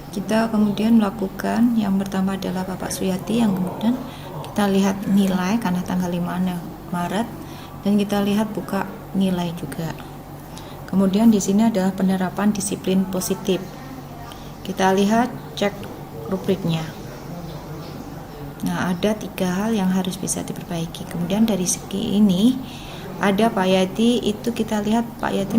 Kita kemudian melakukan yang pertama adalah Bapak Suyati, yang kemudian kita lihat nilai karena tanggal 5 Maret, dan kita lihat buka nilai juga. Kemudian di sini adalah penerapan disiplin positif. Kita lihat cek rubriknya. Nah, ada 3 hal yang harus bisa diperbaiki. Kemudian dari segi ini ada Pak Yati, itu kita lihat Pak Yati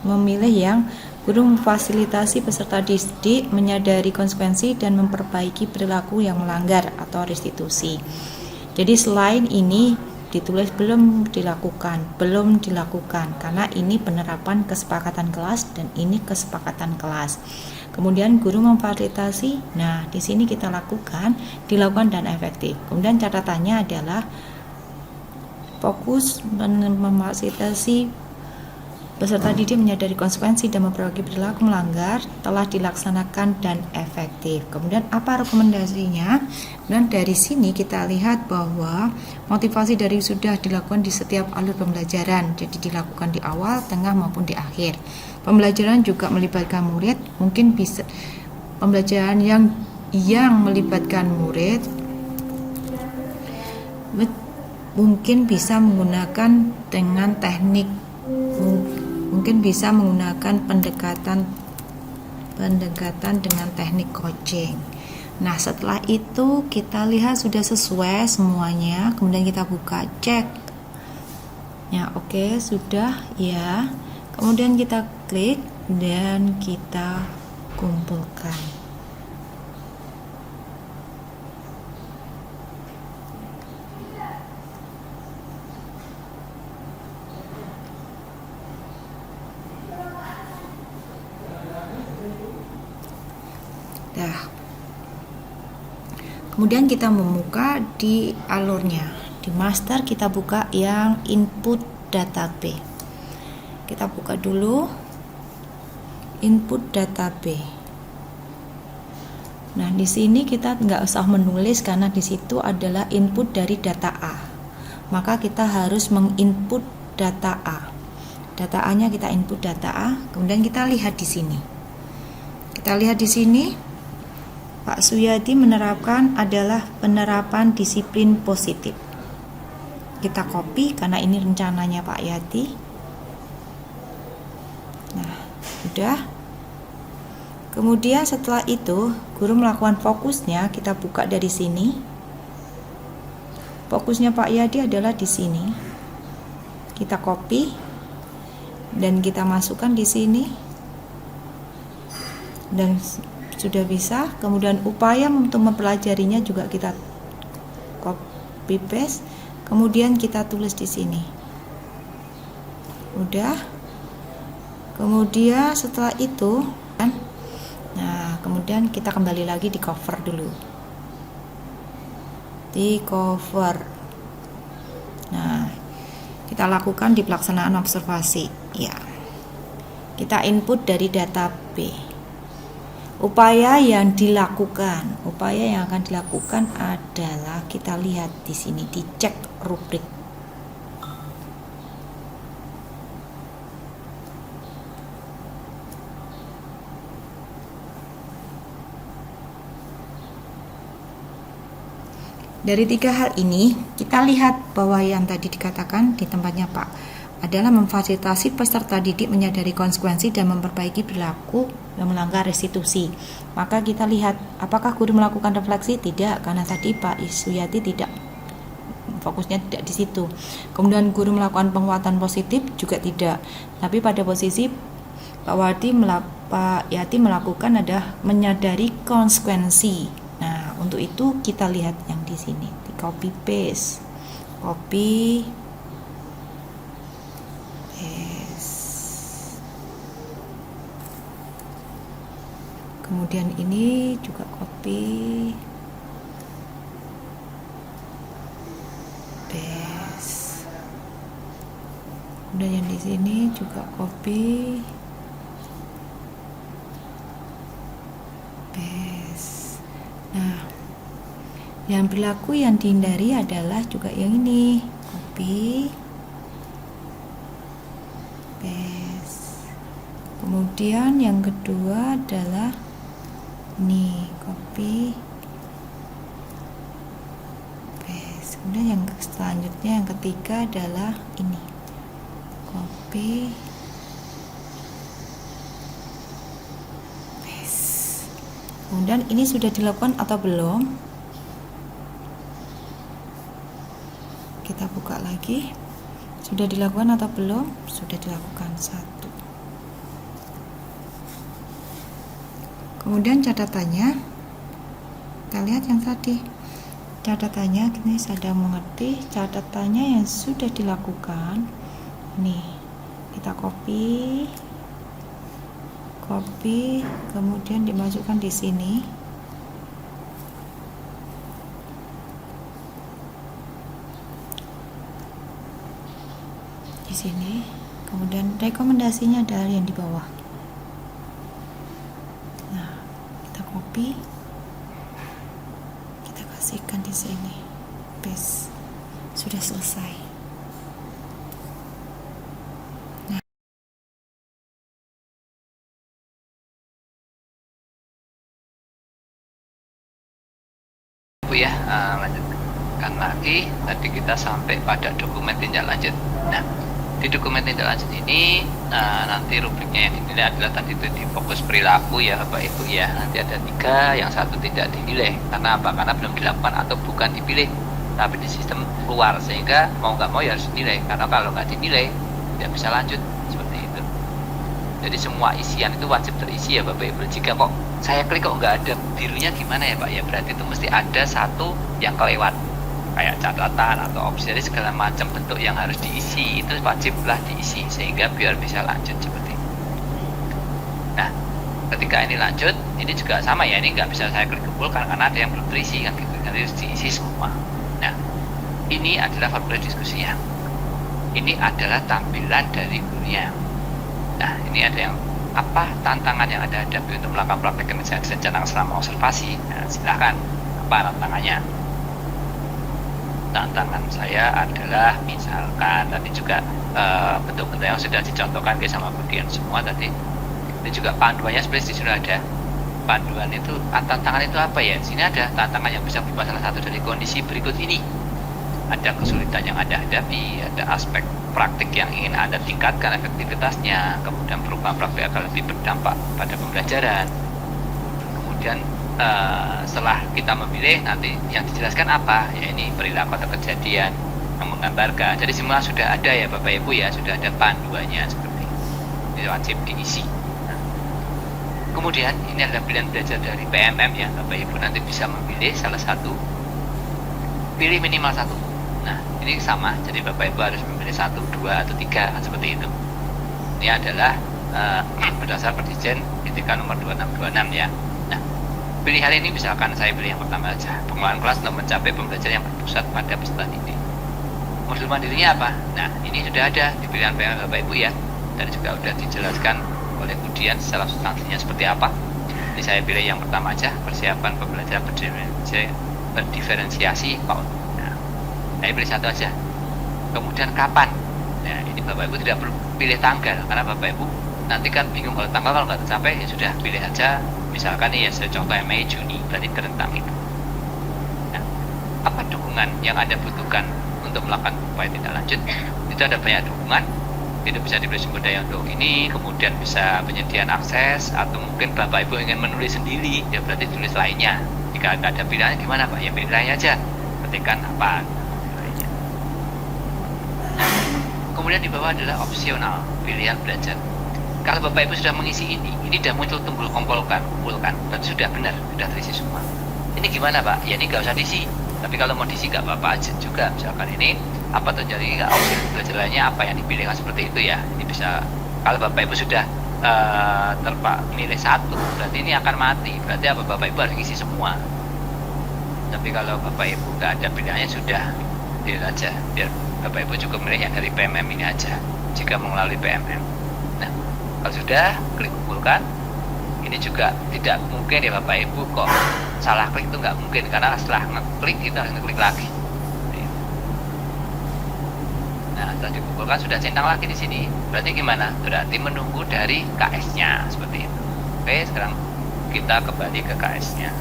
memilih yang guru memfasilitasi peserta didik menyadari konsekuensi dan memperbaiki perilaku yang melanggar atau restitusi. Jadi selain ini ditulis belum dilakukan karena ini penerapan kesepakatan kelas dan ini kesepakatan kelas. Kemudian guru memfasilitasi, nah di sini kita dilakukan dan efektif. Kemudian catatannya adalah fokus memfasilitasi peserta didik menyadari konsekuensi dan memperbaiki perilaku melanggar telah dilaksanakan dan efektif. Kemudian apa rekomendasinya? Dan dari sini kita lihat bahwa motivasi dari sudah dilakukan di setiap alur pembelajaran, jadi dilakukan di awal, tengah maupun di akhir. Pembelajaran juga melibatkan murid, mungkin bisa pembelajaran yang melibatkan murid mungkin bisa menggunakan dengan teknik, mungkin bisa menggunakan pendekatan dengan teknik coaching. Nah, setelah itu kita lihat sudah sesuai semuanya, kemudian kita buka cek. Ya, oke, sudah ya. Kemudian kita klik dan kita kumpulkan. Nah, kemudian kita membuka di alurnya. Di master kita buka yang input database. Kita buka dulu input database. Nah, di sini kita nggak usah menulis karena di situ adalah input dari data A. Maka kita harus menginput data A. Data A-nya kita input data A, kemudian kita lihat di sini. Kita lihat di sini Pak Suyati menerapkan adalah penerapan disiplin positif. Kita copy karena ini rencananya Pak Yati. Nah, sudah. Kemudian setelah itu, guru melakukan fokusnya, kita buka dari sini. Fokusnya Pak Yati adalah di sini. Kita copy dan kita masukkan di sini. Dan sudah bisa. Kemudian upaya untuk mempelajarinya juga kita copy paste, kemudian kita tulis di sini. Udah. Kemudian setelah itu nah, kemudian kita kembali lagi di cover dulu. Di cover. Nah, kita lakukan di pelaksanaan observasi. Ya. Kita input dari data B. Upaya yang akan dilakukan adalah kita lihat di sini, dicek rubrik. Dari 3 hal ini, kita lihat bahwa yang tadi dikatakan di tempatnya Pak adalah memfasilitasi peserta didik menyadari konsekuensi dan memperbaiki perilaku yang melanggar restitusi. Maka kita lihat apakah guru melakukan refleksi? Tidak, karena tadi Pak Suyati tidak, fokusnya tidak di situ. Kemudian guru melakukan penguatan positif juga tidak. Tapi pada posisi Pak Yati melakukan adalah menyadari konsekuensi. Nah, untuk itu kita lihat yang di sini, di copy paste. Kemudian ini juga copy paste. Kemudian yang di sini juga copy paste. Nah, yang perilaku yang dihindari adalah juga yang ini, copy paste. Kemudian yang kedua adalah Ini copy, paste. Kemudian yang selanjutnya yang ketiga adalah ini, copy, paste. Kemudian ini sudah dilakukan atau belum? Kita buka lagi. Sudah dilakukan atau belum? Sudah dilakukan, 1. Kemudian catatannya, kita lihat yang tadi. Catatannya, ini saya mengerti. Catatannya yang sudah dilakukan. Nih, kita copy, kemudian dimasukkan di sini. Di sini. Kemudian rekomendasinya adalah yang di bawah. Copy, kita kasihkan di sini, paste. Sudah selesai. Nah, Bu ya, lanjutkan lagi. Tadi kita sampai pada dokumen tindak lanjut. Nah, di dokumen tindak lanjut ini nanti rubriknya yang dinilai adalah tadi itu di fokus perilaku ya Bapak Ibu ya. Nanti ada 3, yang 1 tidak dinilai. Karena apa? Karena belum dilakukan atau bukan dipilih, tapi di sistem keluar, sehingga mau nggak mau ya harus dinilai. Karena kalau nggak dinilai tidak bisa lanjut, seperti itu. Jadi semua isian itu wajib terisi ya Bapak Ibu. Jika kok saya klik kok nggak ada birunya gimana ya Pak? Ya berarti itu mesti ada satu yang kelewat, kayak catatan atau opsi, jadi segala macam bentuk yang harus diisi itu wajiblah diisi sehingga biar bisa lanjut seperti itu. Nah, ketika ini lanjut, ini juga sama ya, ini nggak bisa saya klik kumpulkan karena ada yang belum terisi kan gitu, harus diisi semua. Nah, ini adalah formulir diskusinya. Ini adalah tampilan dari gurunya. Nah, ini ada yang apa tantangan yang Anda hadapi untuk melakukan praktek kesenjangan selama observasi. Nah, silahkan, apa tantangannya? Tantangan saya adalah misalkan tadi juga bentuk-bentuk yang sudah dicontohkan sama Budian semua tadi, ini juga panduannya sebenarnya sudah ada. Panduan itu, tantangan itu apa ya? Di sini ada tantangan yang bisa berupa salah satu dari kondisi berikut ini. Ada kesulitan yang Anda hadapi, ada aspek praktik yang ingin Anda tingkatkan efektivitasnya, kemudian perubahan praktik akan lebih berdampak pada pembelajaran. Kemudian setelah kita memilih, nanti yang dijelaskan apa ya, ini perilaku atau kejadian yang menggambarkan. Jadi semua sudah ada ya Bapak Ibu ya, sudah ada panduannya seperti ini, wajib diisi. Nah, kemudian ini adalah pilihan belajar dari PMM ya Bapak Ibu, nanti bisa memilih salah satu, pilih minimal 1. Nah, ini sama, jadi Bapak Ibu harus memilih 1, 2, atau 3 seperti itu. Ini adalah berdasar Perdijen Etika nomor 2626 ya. Pilihan ini misalkan saya pilih yang pertama saja, pengelolaan kelas untuk mencapai pembelajaran yang berpusat pada peserta didik. Modul mandirinya apa? Nah, ini sudah ada di pilihan PMM Bapak Ibu ya, dan juga sudah dijelaskan oleh Budian secara substansinya seperti apa. Ini saya pilih yang pertama aja, persiapan pembelajaran berdiferensiasi PAUD. Nah, saya pilih 1 aja. Kemudian kapan? Nah, ini Bapak Ibu tidak perlu pilih tanggal, karena Bapak Ibu nanti kan bingung kalau tanggal, kalau nggak tercapai ya sudah pilih aja. Misalkan nih ya, saya contohnya Mei Juni, berarti rentang itu. Nah, apa dukungan yang Anda butuhkan untuk melakukan upaya tindak lanjut? Itu ada banyak dukungan. Itu bisa diberi sumber daya untuk ini, kemudian bisa penyediaan akses, atau mungkin Bapak Ibu ingin menulis sendiri, ya berarti tulis lainnya. Jika nggak ada pilihannya gimana Pak? Ya pilih lainnya aja, ketikkan apa. Kemudian di bawah adalah opsional, pilihan belajar. Kalau Bapak Ibu sudah mengisi ini sudah muncul tombol kumpulkan, berarti sudah benar, sudah terisi semua. Ini gimana Pak? Ya ini nggak usah diisi, tapi kalau mau diisi nggak apa-apa aja juga. Misalkan ini apa terjadi, nggak opsi belajar lainnya apa yang dipilihkan seperti itu ya. Ini bisa, kalau Bapak Ibu sudah milih 1, berarti ini akan mati. Berarti apa? Bapak Ibu harus isi semua. Tapi kalau Bapak Ibu nggak ada pilihannya, sudah pilih aja, biar Bapak Ibu cukup milih yang dari PMM ini aja jika melalui PMM. Nah, kalau sudah klik kumpulkan, ini juga tidak mungkin ya Bapak Ibu kok salah klik, itu nggak mungkin, karena setelah ngeklik kita harus ngeklik lagi. Nah, setelah dikumpulkan sudah centang lagi di sini. Berarti gimana? Berarti menunggu dari KS-nya seperti itu. Oke, sekarang kita kembali ke KS-nya.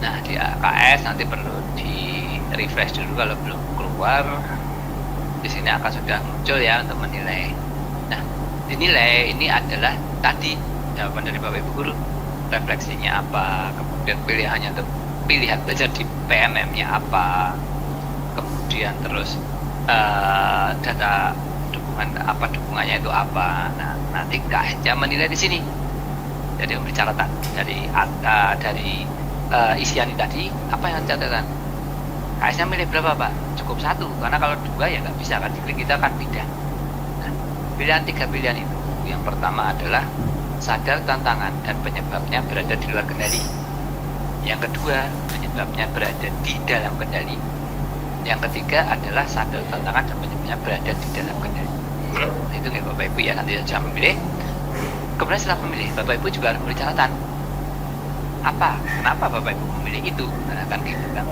Nah, di KS nanti perlu di refresh dulu kalau belum keluar. Di sini akan sudah muncul ya untuk menilai. Nah, dinilai ini adalah tadi jawaban dari Bapak Ibu guru, refleksinya apa, kemudian pilihannya untuk pilihan belajar di PMM-nya apa, kemudian terus data dukungannya itu apa. Nah, nanti KS-nya menilai di sini. Jadi memberi catatan dari isian tadi apa yang catatan. KS-nya milih berapa Pak? Cukup 1, karena kalau 2 ya nggak bisa kan, diklik kita akan pindah. Nah, pilihan 3 pilihan itu, yang pertama adalah sadar tantangan dan penyebabnya berada di luar kendali. Yang kedua, penyebabnya berada di dalam kendali. Yang ketiga adalah sadar tantangan dan penyebabnya berada di dalam kendali. Itu nih Bapak Ibu ya, nanti saja memilih. Kemudian setelah memilih, Bapak Ibu juga harus memberi catatan. Kenapa Bapak Ibu memilih itu? Nah, kan gitu kan.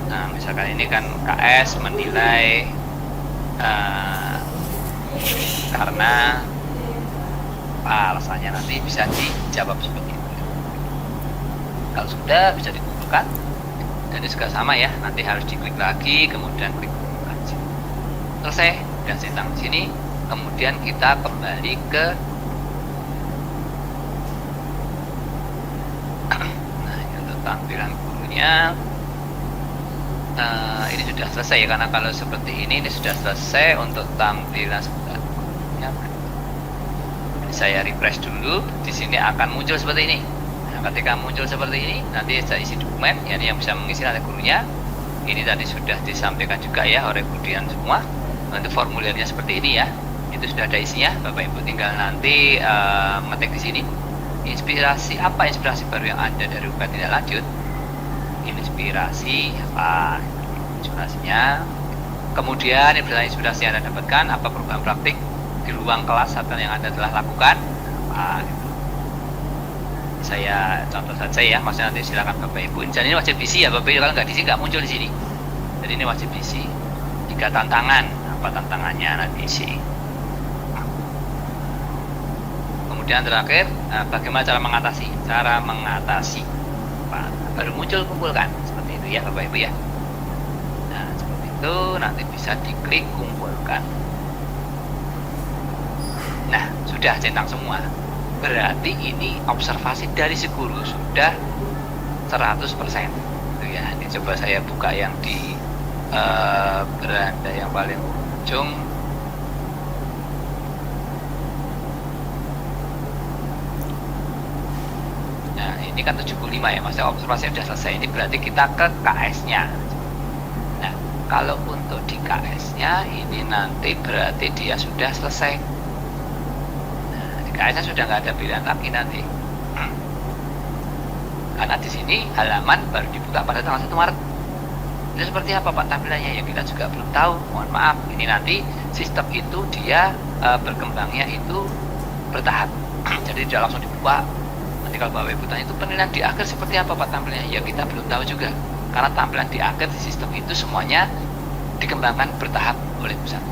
Nah, misalkan ini kan KS menilai karena alasannya, nanti bisa dijawab seperti itu. Kalau sudah bisa dikumpulkan, dan ini juga sama ya, nanti harus diklik lagi, kemudian klik kumpulkan. Selesai, dan centang di sini. Kemudian kita kembali ke tampilan gurunya. Ini sudah selesai ya, karena kalau seperti ini sudah selesai untuk tampilan gurunya. Saya refresh dulu, di sini akan muncul seperti ini. Nah, ketika muncul seperti ini, nanti saya isi dokumen, yang bisa mengisi nanti gurunya. Ini tadi sudah disampaikan juga ya oleh Budian semua. Untuk formulirnya seperti ini ya, itu sudah ada isinya. Bapak Ibu tinggal nanti mengetik di sini. Inspirasi baru yang ada dari UKT tindak lanjut. Inspirasi apa? Inspirasinya. Kemudian inspirasi yang Anda dapatkan, apa perubahan praktik di ruang kelas atau yang Anda telah lakukan, apa gitu. Saya contoh saja ya, maksudnya nanti silakan Bapak Ibu. Jadi ini wajib diisi ya Bapak Ibu, kalau nggak diisi nggak muncul di sini. Jadi ini wajib diisi. 3 tantangan, apa tantangannya nanti isi. Kemudian terakhir, bagaimana cara mengatasi? Baru muncul kumpulkan, seperti itu ya Bapak Ibu ya. Nah, seperti itu nanti bisa diklik kumpulkan. Nah, sudah centang semua. Berarti ini observasi dari si guru sudah 100%. Itu ya. Ini coba saya buka yang di beranda yang paling ujung. Nah, ini kan 75 ya, maksudnya observasinya sudah selesai. Ini berarti kita ke KS-nya. Nah, kalau untuk di KS-nya ini nanti berarti dia sudah selesai. Nah, di KS-nya sudah nggak ada pilihan lagi nanti. Karena di sini halaman baru dibuka pada tanggal 1 Maret. Itu seperti apa Pak tampilannya? Ya kita juga belum tahu. Mohon maaf. Ini nanti sistem itu dia berkembangnya itu bertahap. Jadi tidak langsung dibuka. Nanti kalau Bapak Ibu tanya itu penilaian di akhir seperti apa Pak tampilannya? Ya kita belum tahu juga. Karena tampilan di akhir di sistem itu semuanya dikembangkan bertahap oleh pusat.